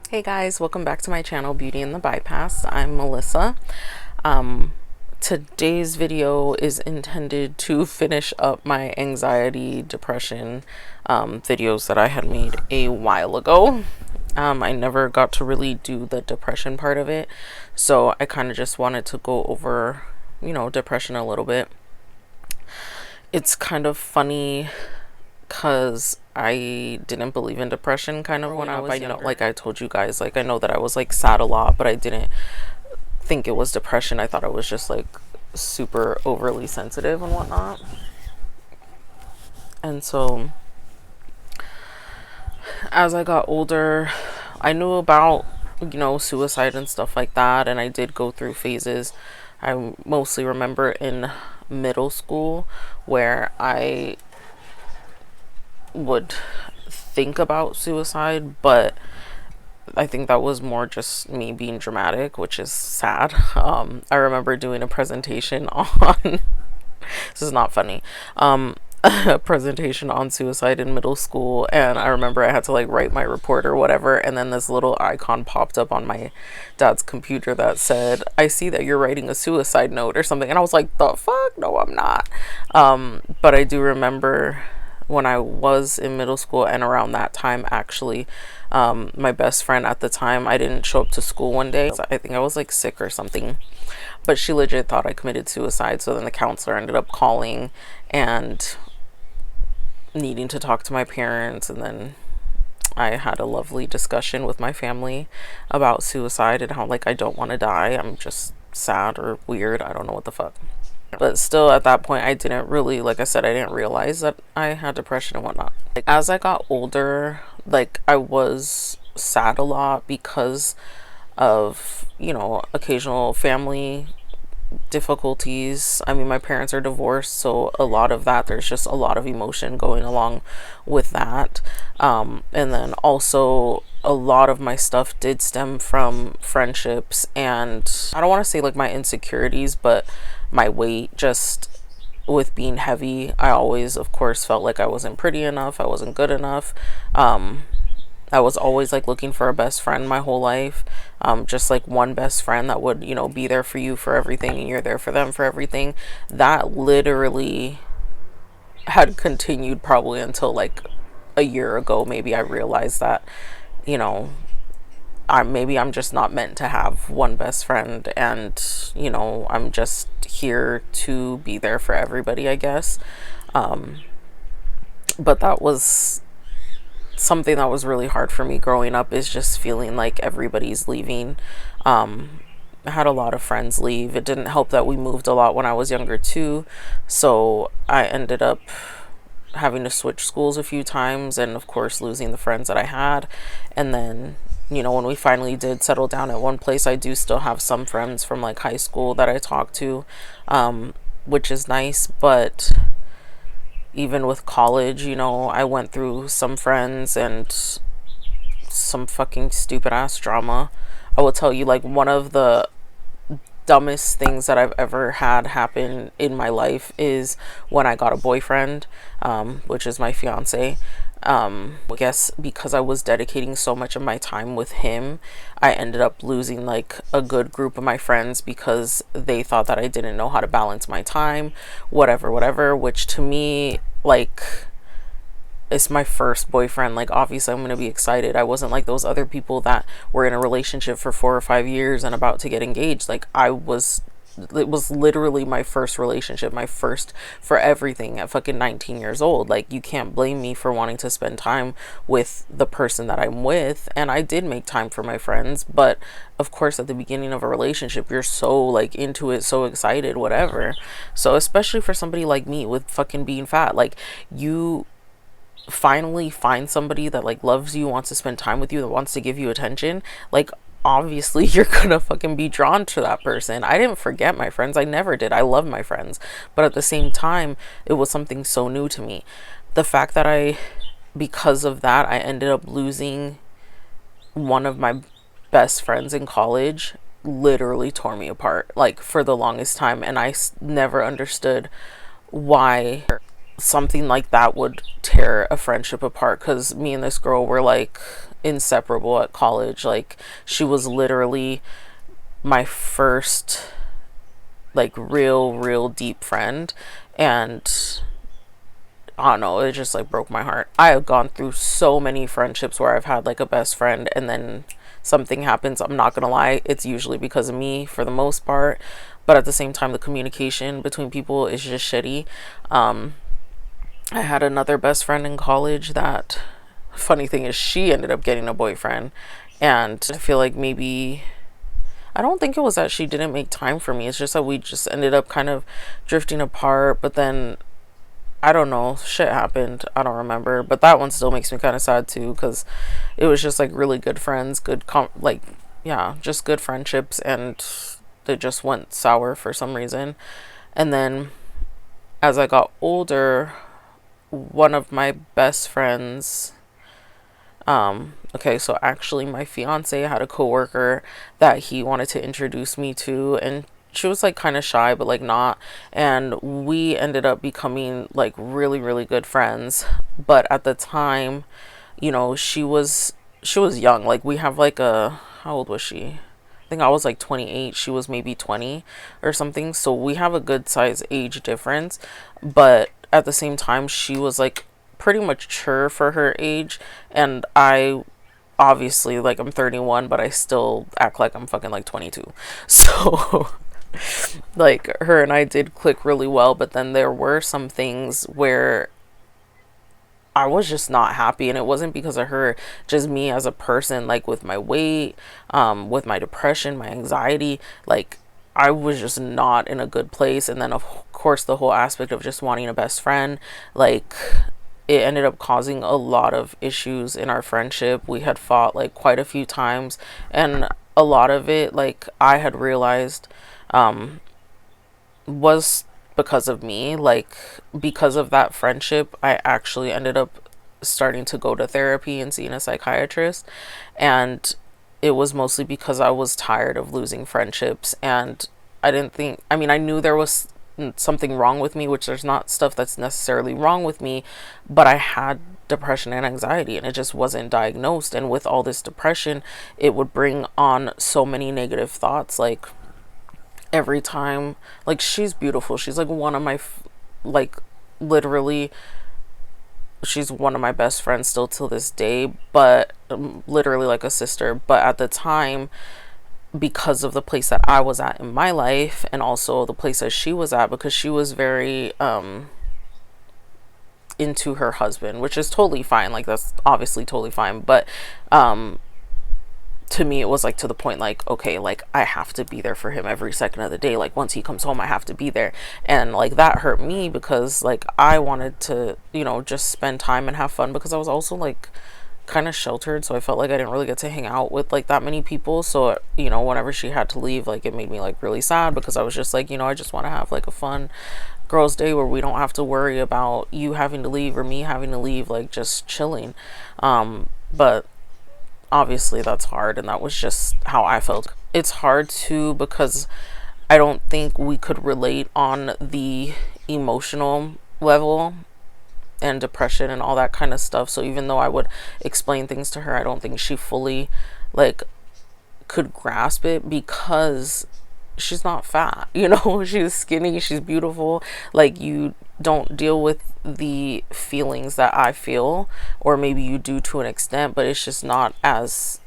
Hey guys, welcome back to my channel, Beauty and the Bypass. I'm Melissa. Um, Today's video is intended to finish up my anxiety, depression videos that I had made a while ago. I never got to really do the depression part of it, so I kind of just wanted to go over, depression a little bit. It's kind of funny because I didn't believe in depression kind of when I was younger. Like I told you guys, like I know that I was like sad a lot, but I didn't think it was depression. I thought I was just like super overly sensitive and whatnot. And so as I got older, I knew about, suicide and stuff like that, and I did go through phases. I mostly remember in middle school where I would think about suicide, but I think that was more just me being dramatic, which is sad. I remember doing a presentation on this is not funny, a presentation on suicide in middle school, and I remember I had to like write my report or whatever, and then this little icon popped up on my dad's computer that said, "I see that you're writing a suicide note" or something, and I was like, the fuck, no I'm not. But I do remember when I was in middle school and around that time, actually, my best friend at the time, I didn't show up to school one day. I think I was like sick or something, but she legit thought I committed suicide. So then the counselor ended up calling and needing to talk to my parents, and then I had a lovely discussion with my family about suicide and how like I don't want to die, I'm just sad or weird, I don't know what the fuck. But still, at that point, I didn't really, like I said, I didn't realize that I had depression and whatnot. Like, as I got older, like, I was sad a lot because of, occasional family difficulties. I mean, my parents are divorced, so a lot of that, there's just a lot of emotion going along with that. And then also, a lot of my stuff did stem from friendships, and I don't want to say like my insecurities, but my weight, just with being heavy, I always of course felt like I wasn't pretty enough, I wasn't good enough. I was always like looking for a best friend my whole life, just like one best friend that would, be there for you for everything and you're there for them for everything. That literally had continued probably until like a year ago. Maybe I realized that, you know I'm just not meant to have one best friend, and I'm just here to be there for everybody, I guess. But that was something that was really hard for me growing up, is just feeling like everybody's leaving. I had a lot of friends leave. It didn't help that we moved a lot when I was younger too, so I ended up having to switch schools a few times, and of course losing the friends that I had. And then when we finally did settle down at one place, I do still have some friends from like high school that I talk to, which is nice. But even with college, I went through some friends and some fucking stupid ass drama. I will tell you, like, one of the dumbest things that I've ever had happen in my life is when I got a boyfriend, which is my fiance. I guess because I was dedicating so much of my time with him, I ended up losing like a good group of my friends because they thought that I didn't know how to balance my time, whatever, which to me, like, it's my first boyfriend. Like, obviously I'm going to be excited. I wasn't like those other people that were in a relationship for 4 or 5 years and about to get engaged. Like, it was literally my first relationship, my first for everything, at fucking 19 years old. Like, you can't blame me for wanting to spend time with the person that I'm with. And I did make time for my friends, but of course at the beginning of a relationship, you're so like into it, so excited, whatever. So especially for somebody like me with fucking being fat, like, you finally find somebody that like loves you, wants to spend time with you, that wants to give you attention, like, obviously you're gonna fucking be drawn to that person. I didn't forget my friends, I never did. I love my friends, but at the same time, it was something so new to me. The fact that because of that, I ended up losing one of my best friends in college literally tore me apart, like, for the longest time. And I never understood why something like that would tear a friendship apart, because me and this girl were like inseparable at college. Like, she was literally my first, like, real deep friend. And I don't know, it just like broke my heart. I have gone through so many friendships where I've had like a best friend and then something happens. I'm not gonna lie, it's usually because of me for the most part. But at the same time, the communication between people is just shitty. I had another best friend in college that, funny thing is, she ended up getting a boyfriend. And I feel like maybe, I don't think it was that she didn't make time for me. It's just that we just ended up kind of drifting apart. But then I don't know, shit happened. I don't remember, but that one still makes me kind of sad too, because it was just like really good friends, like, yeah, just good friendships, and they just went sour for some reason. And then as I got older, one of my best friends, okay, so actually my fiance had a coworker that he wanted to introduce me to, and she was like kind of shy, but like not. And we ended up becoming like really good friends. But at the time, you know, she was young. Like, we have like a, how old was she? I think I was like 28. She was maybe 20 or something. So we have a good size age difference. But at the same time, she was like pretty mature for her age. And I, obviously, like, I'm 31, but I still act like I'm fucking like 22. So like, her and I did click really well, but then there were some things where I was just not happy, and it wasn't because of her, just me as a person, like with my weight, with my depression, my anxiety. Like, I was just not in a good place. And then of course the whole aspect of just wanting a best friend, like, it ended up causing a lot of issues in our friendship. We had fought like quite a few times, and a lot of it, like, I had realized was because of me. Like, because of that friendship, I actually ended up starting to go to therapy and seeing a psychiatrist. And it was mostly because I was tired of losing friendships. And I didn't think, I mean, I knew there was something wrong with me, which there's not stuff that's necessarily wrong with me, but I had depression and anxiety, and it just wasn't diagnosed. And with all this depression, it would bring on so many negative thoughts. Like, every time, like, she's beautiful, she's like one of my like, literally, she's one of my best friends still till this day, but literally like a sister. But at the time, because of the place that I was at in my life, and also the place that she was at, because she was very into her husband, which is totally fine, like, that's obviously totally fine. But to me, it was like to the point, like, okay, like, I have to be there for him every second of the day. Like, once he comes home, I have to be there. And like, that hurt me, because like, I wanted to, you know, just spend time and have fun, because I was also like kind of sheltered, so I felt like I didn't really get to hang out with like that many people. So, you know, whenever she had to leave, like, it made me like really sad, because I was just like, you know, I just want to have like a fun girls' day where we don't have to worry about you having to leave or me having to leave, like, just chilling. But obviously that's hard, and that was just how I felt. It's hard too, because I don't think we could relate on the emotional level, and depression and all that kind of stuff. So even though I would explain things to her, I don't think she fully like could grasp it, because she's not fat, you know. She's skinny, she's beautiful. Like, you don't deal with the feelings that I feel, or maybe you do to an extent, but it's just not as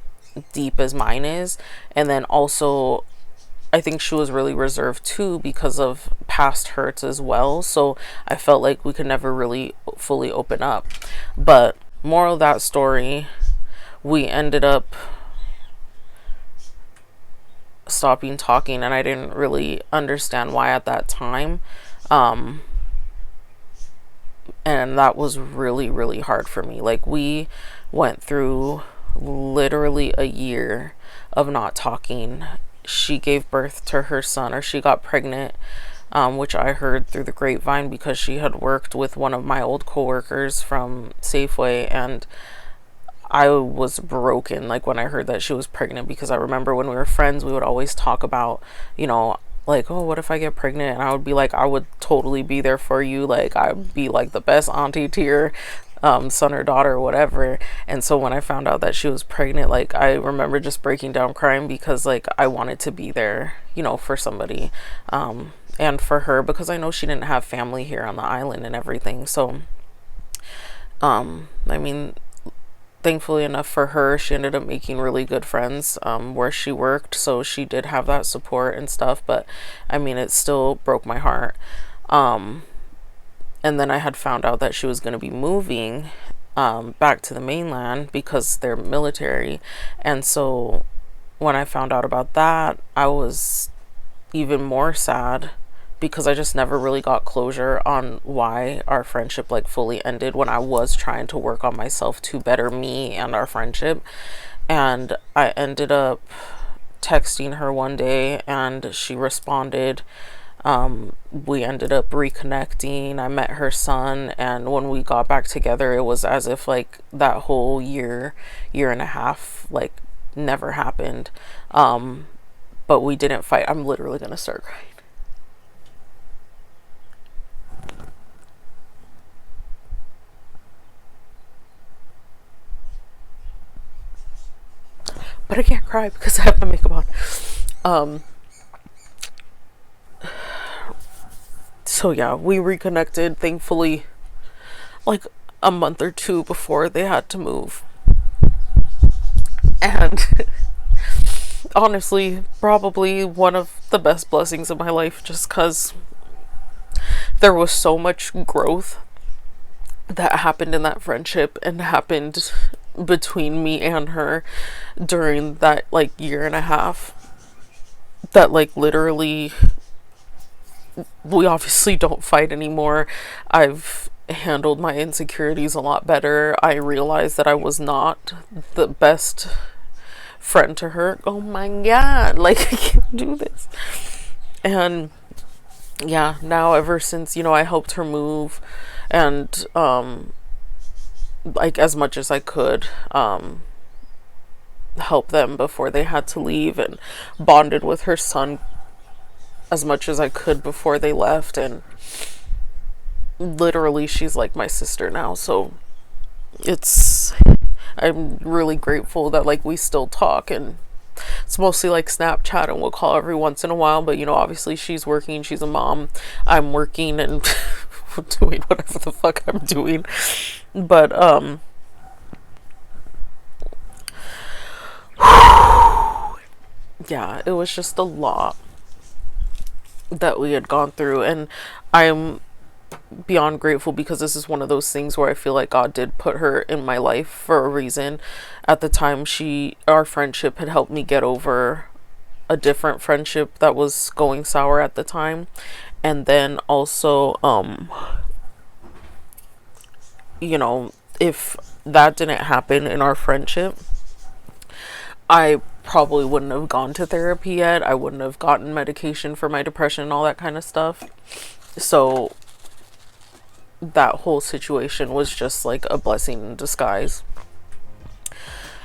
deep as mine is. And then also, I think she was really reserved too, because of past hurts as well. So I felt like we could never really fully open up. But moral of that story, we ended up stopping talking, and I didn't really understand why at that time. And that was really hard for me. Like, we went through literally a year of not talking. She gave birth to her son, or she got pregnant, which I heard through the grapevine, because she had worked with one of my old coworkers from Safeway. And I was broken, like, when I heard that she was pregnant, because I remember when we were friends, we would always talk about, you know, like, oh, what if I get pregnant? And I would be like, I would totally be there for you. Like, I'd be like the best auntie to your son or daughter or whatever. And so when I found out that she was pregnant, like I remember just breaking down crying because like I wanted to be there, you know, for somebody, and for her, because I know she didn't have family here on the island and everything. So I mean, thankfully enough for her, she ended up making really good friends where she worked, so she did have that support and stuff. But I mean, it still broke my heart. And then I had found out that she was going to be moving back to the mainland because they're military. And so when I found out about that, I was even more sad because I just never really got closure on why our friendship like fully ended when I was trying to work on myself to better me and our friendship. And I ended up texting her one day and she responded. We ended up reconnecting. I met her son, and when we got back together, it was as if like that whole year and a half like never happened. But we didn't fight. I'm literally gonna start crying. But I can't cry because I have my makeup on. So yeah, we reconnected thankfully like a month or two before they had to move. And honestly, probably one of the best blessings of my life, just because there was so much growth that happened in that friendship and happened between me and her during that like year and a half, that like literally we obviously don't fight anymore. I've handled my insecurities a lot better. I realized that I was not the best friend to her. Oh my god, like I can't do this. And yeah, now ever since, you know, I helped her move and like as much as I could help them before they had to leave, and bonded with her son as much as I could before they left, and literally she's like my sister now. So it's, I'm really grateful that like we still talk, and it's mostly like Snapchat and we'll call every once in a while. But you know, obviously she's working, she's a mom, I'm working and doing whatever the fuck I'm doing. But yeah, it was just a lot that we had gone through, and I'm beyond grateful because this is one of those things where I feel like God did put her in my life for a reason. At the time, our friendship had helped me get over a different friendship that was going sour at the time. And then also, you know, if that didn't happen in our friendship, I probably wouldn't have gone to therapy yet. I wouldn't have gotten medication for my depression and all that kind of stuff. So that whole situation was just like a blessing in disguise.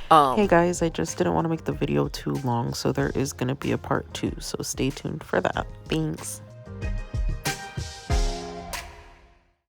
Hey guys, I just didn't want to make the video too long, so there is going to be a part 2, so stay tuned for that. Thanks.